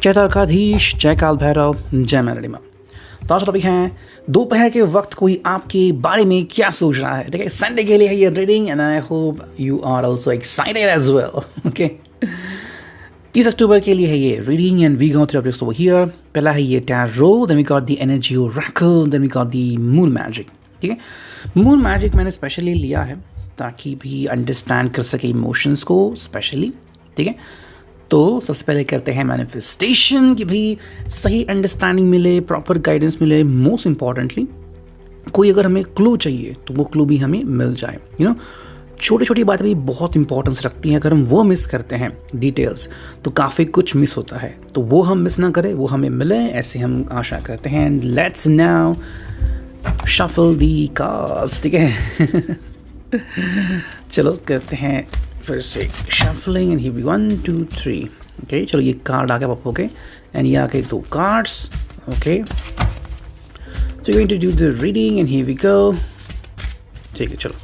जय द्वारकाधीश, जय काल भैरव, जय मैरडिमा। तो आज टॉपिक है दोपहर के वक्त कोई आपके बारे में क्या सोच रहा है। ठीक है, संडे के लिए है ये reading and I hope you are also excited as well. Okay, 30 अक्टूबर के लिए है ये reading and we go through updates over here. पहला है ये tarot, then we got the energy oracle, then we got the moon magic. ठीक है, मून मैजिक मैंने स्पेशली लिया है ताकि भी अंडरस्टैंड कर सके इमोशंस को स्पेशली। ठीक है, तो सबसे पहले करते हैं मैनिफेस्टेशन कि भी सही अंडरस्टैंडिंग मिले, प्रॉपर गाइडेंस मिले। मोस्ट इम्पॉर्टेंटली कोई अगर हमें क्लू चाहिए तो वो क्लू भी हमें मिल जाए। छोटी छोटी बातें भी बहुत इंपॉर्टेंस रखती हैं। अगर हम वो मिस करते हैं डिटेल्स तो काफ़ी कुछ मिस होता है, तो वो हम मिस ना करें, वो हमें मिले, ऐसे हम आशा करते हैं। Let's now shuffle the cards. ठीक है चलो करते हैं फिर से shuffling and here we 1 2 3। Okay, चलो ये कार्ड आ गया पापा। ओके, एंड ये आ गए 2 cards. Okay, so going to do the reading and here we go. ठीक है, चलो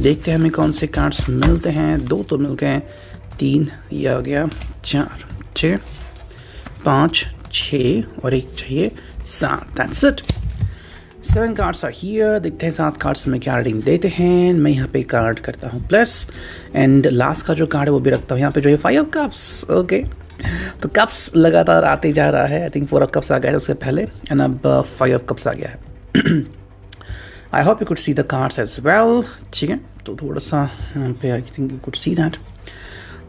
देखते हैं हमें कौन से कार्ड्स मिलते हैं। 2 तो मिल गए, 3 ये आ गया, 4 6 5 6 और 1 चाहिए 7। That's it, 7 cards are here. देखते हैं 7 कार्ड्स में क्या रीडिंग देते हैं। मैं यहाँ पे कार्ड करता हूँ प्लस एंड लास्ट का जो कार्ड है वो भी रखता हूँ यहाँ पे, जो है 5 ऑफ कप्स। ओके, तो कप्स लगातार आते जा रहा है। आई थिंक 4 ऑफ कप्स आ गया है उससे पहले एंड अब 5 ऑफ कप्स आ गया है। I hope you could see the cards as well. ठीक है, तो थोड़ा सा यहाँ पे I think you could see that.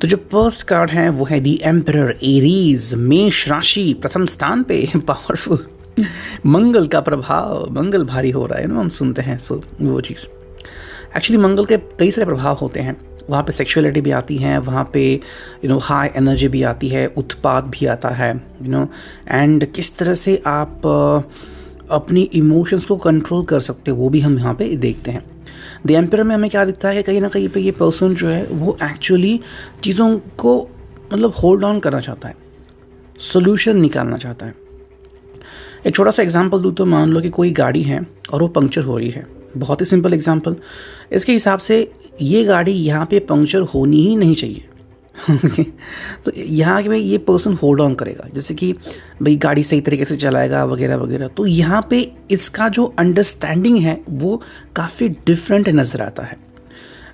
तो जो फर्स्ट कार्ड है वो है द एम्परर एरीज, मेष राशि, प्रथम स्थान पे, पावरफुल। मंगल का प्रभाव, मंगल भारी हो रहा है ना, हम सुनते हैं। सो वो चीज़ एक्चुअली मंगल के कई सारे प्रभाव होते हैं। वहाँ पे सेक्सुअलिटी भी आती है, वहाँ पे हाई एनर्जी भी आती है, उत्पाद भी आता है, एंड किस तरह से आप अपनी इमोशंस को कंट्रोल कर सकते हो वो भी हम यहाँ पे देखते हैं। द एम्परर में हमें क्या दिखता है, कहीं ना कहीं पे ये पर्सन जो है वो एक्चुअली चीज़ों को मतलब होल्ड ऑन करना चाहता है, सोल्यूशन निकालना चाहता है। एक छोटा सा एग्जांपल दूँ तो मान लो कि कोई गाड़ी है और वो पंक्चर हो रही है। बहुत ही सिंपल एग्जांपल, इसके हिसाब से ये गाड़ी यहाँ पे पंक्चर होनी ही नहीं चाहिए। तो यहाँ के भाई ये पर्सन होल्ड ऑन करेगा, जैसे कि भाई गाड़ी सही तरीके से चलाएगा वगैरह वगैरह। तो यहाँ पे इसका जो अंडरस्टैंडिंग है वो काफ़ी डिफरेंट नज़र आता है।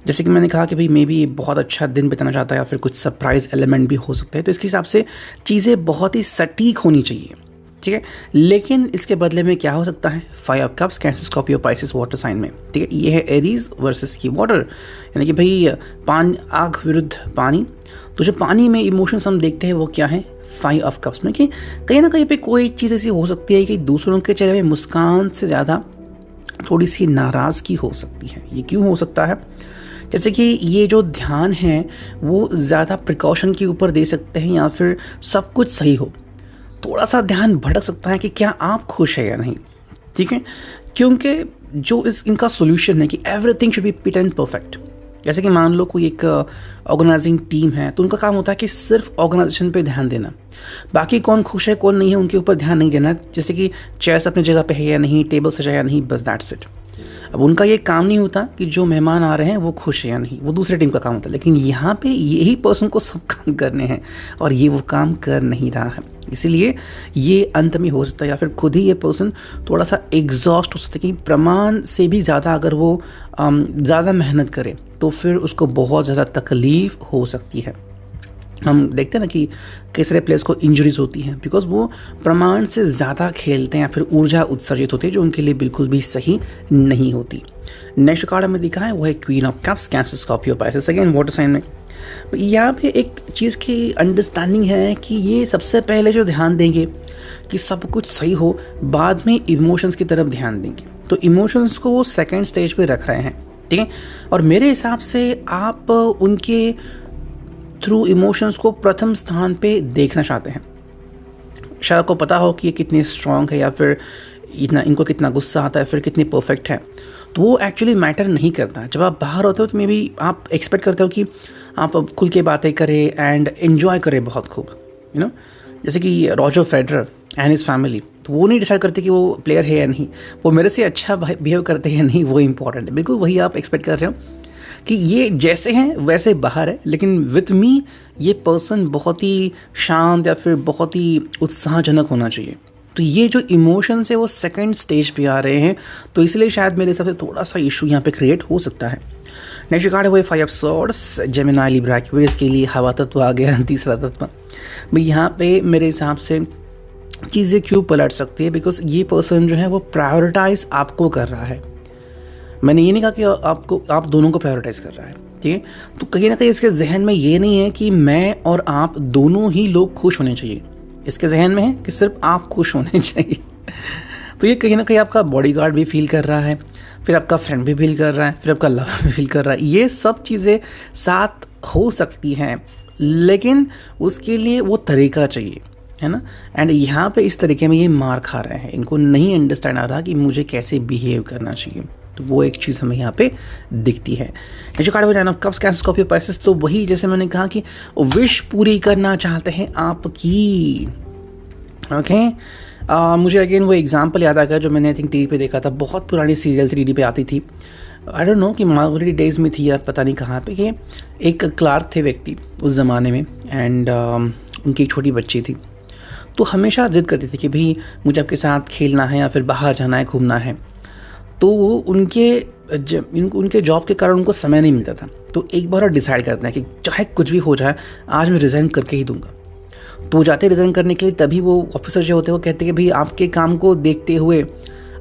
जैसे कि मैंने कहा कि भाई मे बी ये बहुत अच्छा दिन बिताना चाहता है या फिर कुछ सरप्राइज एलिमेंट भी हो सकता है, तो इसके हिसाब से चीज़ें बहुत ही सटीक होनी चाहिए। ठीक है, लेकिन इसके बदले में क्या हो सकता है, 5 of cups, Cancer, Scorpio, Pisces water sign में। ठीक है, ये है एरीज वर्सेस की वाटर, यानी कि भाई पानी, आग विरुद्ध पानी। तो जो पानी में इमोशंस हम देखते हैं वो क्या है, 5 ऑफ कप्स में, कि कहीं ना कहीं पे कोई चीज़ ऐसी हो सकती है कि दूसरों के चेहरे में मुस्कान से ज़्यादा थोड़ी सी नाराज़गी हो सकती है। ये क्यों हो सकता है, जैसे कि ये जो ध्यान है वो ज़्यादा प्रिकॉशन के ऊपर दे सकते हैं, या फिर सब कुछ सही हो, थोड़ा सा ध्यान भटक सकता है कि क्या आप खुश है या नहीं। ठीक है, क्योंकि जो इनका सोल्यूशन है कि everything should be fit and perfect. जैसे कि मान लो कोई एक ऑर्गेनाइजिंग टीम है, तो उनका काम होता है कि सिर्फ ऑर्गेनाइजेशन पे ध्यान देना, बाकी कौन खुश है कौन नहीं है उनके ऊपर ध्यान नहीं देना। जैसे कि चेयर्स अपनी जगह पे है या नहीं, टेबल सजा या नहीं, बस दैट्स इट। अब उनका ये काम नहीं होता कि जो मेहमान आ रहे हैं वो खुश है या नहीं, वो दूसरे टीम का काम होता है। लेकिन यहाँ पे यही पर्सन को सब काम करने हैं और ये वो काम कर नहीं रहा है, इसीलिए ये अंत में हो सकता है, या फिर खुद ही ये पर्सन थोड़ा सा एग्जॉस्ट हो सकता है कि प्रमाण से भी ज़्यादा अगर वो ज़्यादा मेहनत करे तो फिर उसको बहुत ज़्यादा तकलीफ़ हो सकती है। हम देखते हैं ना कि कई सारे प्लेयर्स को इंजरीज होती हैं बिकॉज वो प्रमाण से ज़्यादा खेलते हैं या फिर ऊर्जा उत्सर्जित होती है जो उनके लिए बिल्कुल भी सही नहीं होती। नेक्स्ट कार्ड हमें दिखा है वो है queen of cups, Cancer, Scorpio, Pisces, again water sign में। यहाँ पे एक चीज़ की अंडरस्टैंडिंग है कि ये सबसे पहले जो ध्यान देंगे कि सब कुछ सही हो, बाद में इमोशंस की तरफ ध्यान देंगे। तो इमोशंस को वो सेकेंड स्टेज पे रख रहे हैं। ठीक है, और मेरे हिसाब से आप उनके थ्रू इमोशंस को प्रथम स्थान पे देखना चाहते हैं। शायद आपको पता हो कि ये कितने स्ट्रॉन्ग है या फिर इनको कितना गुस्सा आता है, फिर कितनी परफेक्ट है, तो वो एक्चुअली मैटर नहीं करता। जब आप बाहर होते हो तो मे बी आप एक्सपेक्ट करते हो कि आप खुल के बातें करें एंड एन्जॉय करें बहुत खूब, जैसे कि Roger Federer and his family, तो वो नहीं डिसाइड करते कि वो प्लेयर है या नहीं, वो मेरे से अच्छा बिहेव करते हैं या नहीं, वो इंपॉर्टेंट है। बिल्कुल वही आप एक्सपेक्ट कर रहे हो कि ये जैसे हैं वैसे बाहर है, लेकिन विथ मी ये पर्सन बहुत ही शांत या फिर बहुत ही उत्साहजनक होना चाहिए। तो ये जो इमोशंस है वो सेकंड स्टेज पे आ रहे हैं, तो इसलिए शायद मेरे हिसाब से थोड़ा सा इशू यहाँ पे क्रिएट हो सकता है। नेक्स्ट कार्ड है वो 5 of swords, Gemini, Libra, Aquarius के लिए हवा तत्व आ गया, तीसरा तत्व। भाई यहाँ पे मेरे हिसाब से चीज़ें क्यों पलट सकती है, बिकॉज ये पर्सन जो है वो प्रायोरिटाइज आपको कर रहा है। मैंने ये नहीं कहा कि आप दोनों को प्रायोरिटाइज कर रहा है, ठीक है। तो कहीं ना कहीं इसके जहन में ये नहीं है कि मैं और आप दोनों ही लोग खुश होने चाहिए, इसके जहन में है कि सिर्फ आप खुश होने चाहिए। तो ये कहीं ना कहीं आपका बॉडीगार्ड भी फील कर रहा है, फिर आपका फ्रेंड भी फील कर रहा है, फिर आपका लवर भी फील कर रहा है। ये सब चीज़ें साथ हो सकती हैं, लेकिन उसके लिए वो तरीका चाहिए, है ना। एंड यहाँ पे इस तरीके में ये मार खा रहे हैं, इनको नहीं अंडरस्टैंड आ रहा कि मुझे कैसे बिहेव करना चाहिए। तो वो एक चीज़ हमें यहाँ पे दिखती है। जो कार्ड में 9 of cups, Cancer, Scorpio, Pisces, तो वही जैसे मैंने कहा कि विश पूरी करना चाहते हैं आपकी। ओके मुझे अगेन वो एग्जाम्पल याद आ गया जो मैंने आई थिंक टीवी पे देखा था, बहुत पुरानी सीरियल थी, टीवी पे आती थी, आई डोंट नो कि मालगुडी डेज में थी या पता नहीं कहाँ पे। ये एक क्लार्क थे व्यक्ति उस ज़माने में, एंड उनकी एक छोटी बच्ची थी, तो हमेशा जिद करती थी कि भाई मुझे आपके साथ खेलना है या फिर बाहर जाना है, घूमना है। तो वो उनके जॉब के कारण उनको समय नहीं मिलता था। तो एक बार और डिसाइड करते हैं कि चाहे कुछ भी हो जाए आज मैं रिज़ाइन करके ही दूंगा। तो वो जाते रिज़ाइन करने के लिए, तभी वो ऑफिसर जो होते हैं वो कहते हैं कि भाई आपके काम को देखते हुए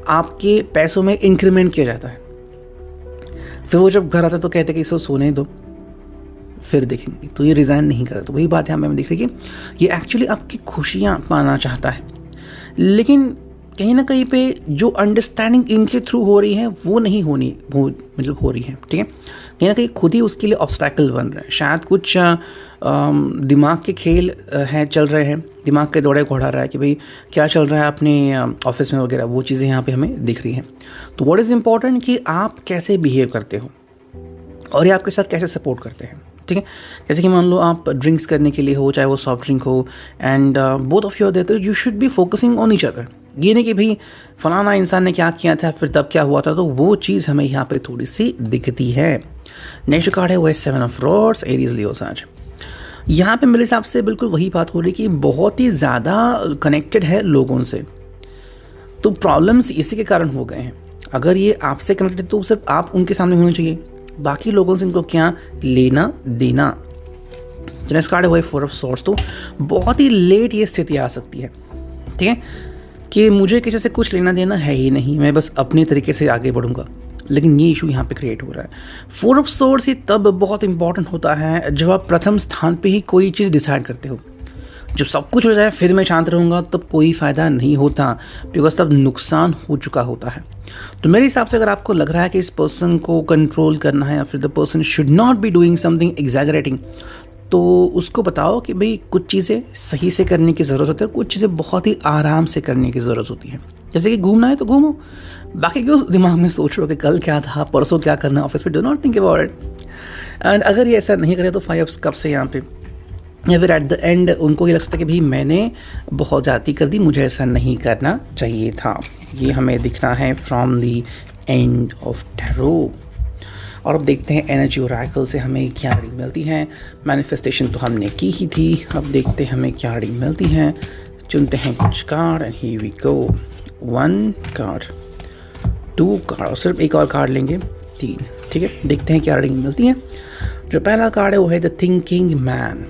आपके पैसों में इंक्रीमेंट किया जाता है। फिर वो जब घर आता तो कहते हैं कि इसको सोने दो, फिर देखेंगे। तो ये रिज़ाइन नहीं करता। तो वही बात यहाँ पे मैं दिख रही कि ये एक्चुअली आपकी खुशियाँ पाना चाहता है, लेकिन कहीं ना कहीं पे जो अंडरस्टैंडिंग इनके थ्रू हो रही है वो नहीं मतलब हो रही है, ठीक है। कहीं ना कहीं खुद ही उसके लिए ऑब्स्टैकल बन रहा है। शायद कुछ दिमाग के खेल हैं, चल रहे हैं, दिमाग के दौड़े घोड़ा रहा है कि भाई क्या चल रहा है अपने ऑफिस में वगैरह, वो चीज़ें यहाँ पे हमें दिख रही हैं। तो व्हाट इज़ इम्पॉर्टेंट कि आप कैसे बिहेव करते हो और ये आपके साथ कैसे सपोर्ट करते हैं, ठीक है। जैसे कि मान लो आप ड्रिंक्स करने के लिए हो, चाहे वो सॉफ्ट ड्रिंक हो, एंड बोथ ऑफ यू देते हो, you should be focusing on each other. ये नहीं कि भाई फलाना इंसान ने क्या किया था फिर तब क्या हुआ था, तो वो चीज़ हमें यहाँ पे थोड़ी सी दिखती है। नेक्स्ट कार्ड है वो है 7 ऑफ रॉड्स, एरीज, लियो, साज। यहाँ पे मेरे हिसाब से बिल्कुल वही बात हो रही कि बहुत ही ज़्यादा कनेक्टेड है लोगों से, तो प्रॉब्लम्स इसी के कारण हो गए हैं। अगर ये आपसे कनेक्टेड तो सिर्फ आप उनके सामने होने चाहिए, बाकी लोगों से इनको क्या लेना देना। नेक्स्ट कार्ड है वो 4 ऑफ सॉर्ड्स। तो बहुत ही लेट ये स्थिति आ सकती है, ठीक है, कि मुझे किसी से कुछ लेना देना है ही नहीं, मैं बस अपने तरीके से आगे बढ़ूंगा, लेकिन ये इशू यहाँ पे क्रिएट हो रहा है। 4 ऑफ सॉर्ड्स ही तब बहुत इंपॉर्टेंट होता है जब आप प्रथम स्थान पे ही कोई चीज़ डिसाइड करते हो। जब सब कुछ हो जाए फिर मैं शांत रहूँगा, तब कोई फ़ायदा नहीं होता, बिकॉज तब नुकसान हो चुका होता है। तो मेरे हिसाब से अगर आपको लग रहा है कि इस पर्सन को कंट्रोल करना है या फिर the person should not be doing something exaggerating, तो उसको बताओ कि भाई कुछ चीज़ें सही से करने की ज़रूरत होती है, कुछ चीज़ें बहुत ही आराम से करने की ज़रूरत होती है। जैसे कि घूमना है तो घूमो, बाकी क्यों दिमाग में सोच रहे हो कि कल क्या था, परसों क्या करना है ऑफिस पे, do not think about it. And अगर ये ऐसा नहीं करे तो 5 ऑफ कप्स से यहाँ पे, या फिर एट द एंड उनको ये लगता है कि भाई मैंने बहुत ज़्यादती कर दी, मुझे ऐसा नहीं करना चाहिए था। ये हमें दिखना है from the end of tarot. और अब देखते हैं एनर्जी ओरेकल से हमें क्या रीडिंग मिलती है। मैनिफेस्टेशन तो हमने की ही थी, अब देखते हैं हमें क्या रीडिंग मिलती है। चुनते हैं कुछ card and here we go. 1 card, 2 card, और सिर्फ एक और कार्ड लेंगे, 3, ठीक है। देखते हैं क्या रीडिंग मिलती है। जो पहला कार्ड है वो है द थिंकिंग मैन।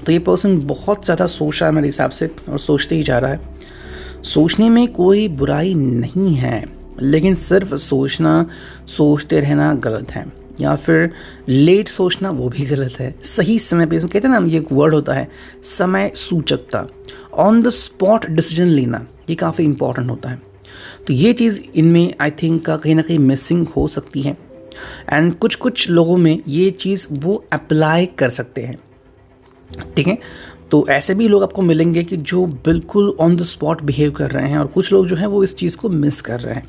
तो ये पर्सन बहुत ज़्यादा सोच रहा है मेरे हिसाब से, और सोचते ही जा रहा है। सोचने में कोई बुराई नहीं है, लेकिन सिर्फ सोचते रहना गलत है, या फिर लेट सोचना वो भी गलत है। सही समय पे, कहते हैं ना, ये एक वर्ड होता है समय सूचकता, ऑन द स्पॉट डिसीजन लेना, ये काफ़ी इंपॉर्टेंट होता है। तो ये चीज़ इनमें आई थिंक का कहीं ना कहीं मिसिंग हो सकती है, एंड कुछ लोगों में ये चीज़ वो अप्लाई कर सकते हैं, ठीक है। तो ऐसे भी लोग आपको मिलेंगे कि जो बिल्कुल ऑन द स्पॉट बिहेव कर रहे हैं, और कुछ लोग जो हैं वो इस चीज़ को मिस कर रहे हैं,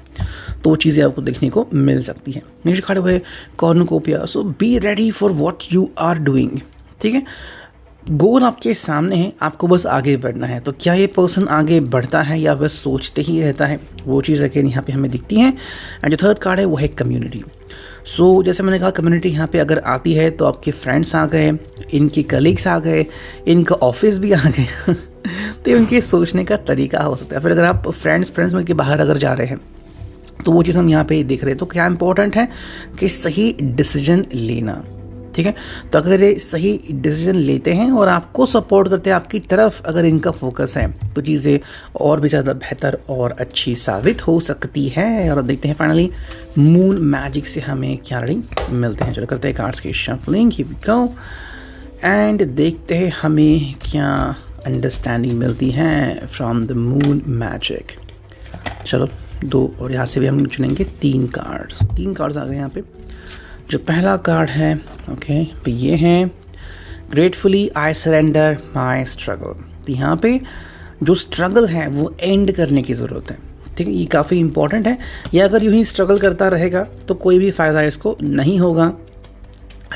तो वो चीज़ें आपको देखने को मिल सकती हैं। नीचे खड़े हुए cornucopia. So be ready for what you are doing, ठीक है। गोल आपके सामने है, आपको बस आगे बढ़ना है। तो क्या ये पर्सन आगे बढ़ता है या बस सोचते ही रहता है, वो चीज़ अगेन यहाँ पे हमें दिखती है। एंड जो थर्ड कार्ड है वो है कम्युनिटी। सो जैसे मैंने कहा, कम्युनिटी यहाँ पे अगर आती है तो आपके फ्रेंड्स आ गए, इनके कलीग्स आ गए, इनका ऑफिस भी आ गए तो उनके सोचने का तरीका हो सकता है। फिर अगर आप फ्रेंड्स मिलकर बाहर अगर जा रहे हैं तो वो चीज़ हम यहाँ पे देख रहे हैं। तो क्या इंपॉर्टेंट है कि सही डिसीजन लेना, ठीक है। तो अगर ये सही डिसीजन लेते हैं और आपको सपोर्ट करते हैं, आपकी तरफ अगर इनका फोकस है, तो चीज़ें और भी ज़्यादा बेहतर और अच्छी साबित हो सकती है। और अब देखते हैं फाइनली मून मैजिक से हमें क्या रीडिंग मिलते हैं। चलो करते हैं कार्ड्स की shuffling, here we go, and देखते हैं हमें क्या अंडरस्टैंडिंग मिलती है फ्रॉम द मून मैजिक। चलो 2 और यहाँ से भी हम चुनेंगे 3 कार्ड्स आ गए यहाँ पे। जो पहला कार्ड है, ओके, तो ये है gratefully I surrender my struggle. तो यहाँ पे जो स्ट्रगल है वो एंड करने की ज़रूरत है, ठीक है। ये काफ़ी इंपॉर्टेंट है। या अगर यूँ ही स्ट्रगल करता रहेगा तो कोई भी फ़ायदा इसको नहीं होगा।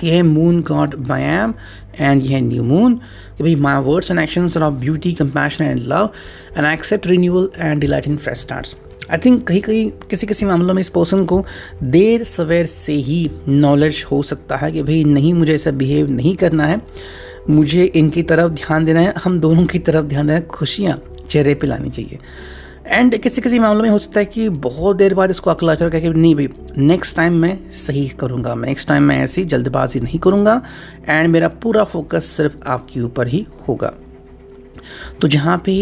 ये है मून गॉड बायाम एंड ये है न्यू मून कि भाई my words and actions are of beauty, compassion and love and I accept renewal and delight in fresh starts. I think कहीं किसी मामलों में इस पर्सन को देर सवेर से ही नॉलेज हो सकता है कि भाई नहीं, मुझे ऐसा बिहेव नहीं करना है, मुझे इनकी तरफ ध्यान देना है, हम दोनों की तरफ ध्यान देना है, खुशियाँ चेहरे पे लानी चाहिए। एंड किसी मामलों में हो सकता है कि बहुत देर बाद इसको अकल आ जाएगा कि नहीं भाई, नेक्स्ट टाइम मैं सही करूँगा, नेक्स्ट टाइम मैं ऐसी जल्दबाजी नहीं करूँगा एंड मेरा पूरा फोकस सिर्फ आपके ऊपर ही होगा। तो जहाँ पे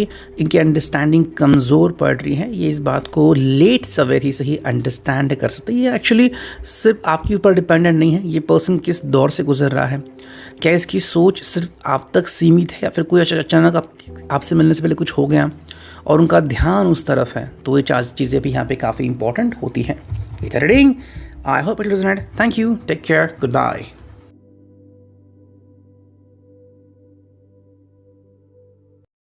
इनकी अंडरस्टैंडिंग कमज़ोर पड़ रही है, ये इस बात को लेट सवेर ही सही अंडरस्टैंड कर सकते हैं। ये एक्चुअली सिर्फ आपके ऊपर डिपेंडेंट नहीं है, ये पर्सन किस दौर से गुजर रहा है, क्या इसकी सोच सिर्फ आप तक सीमित है या फिर कोई अचानक आपसे मिलने से पहले कुछ हो गया और उनका ध्यान उस तरफ है। तो ये 4 चीज़ें भी यहाँ पे काफ़ी इंपॉर्टेंट होती हैं। Reading, I hope it resonate. Thank you, take care, good bye.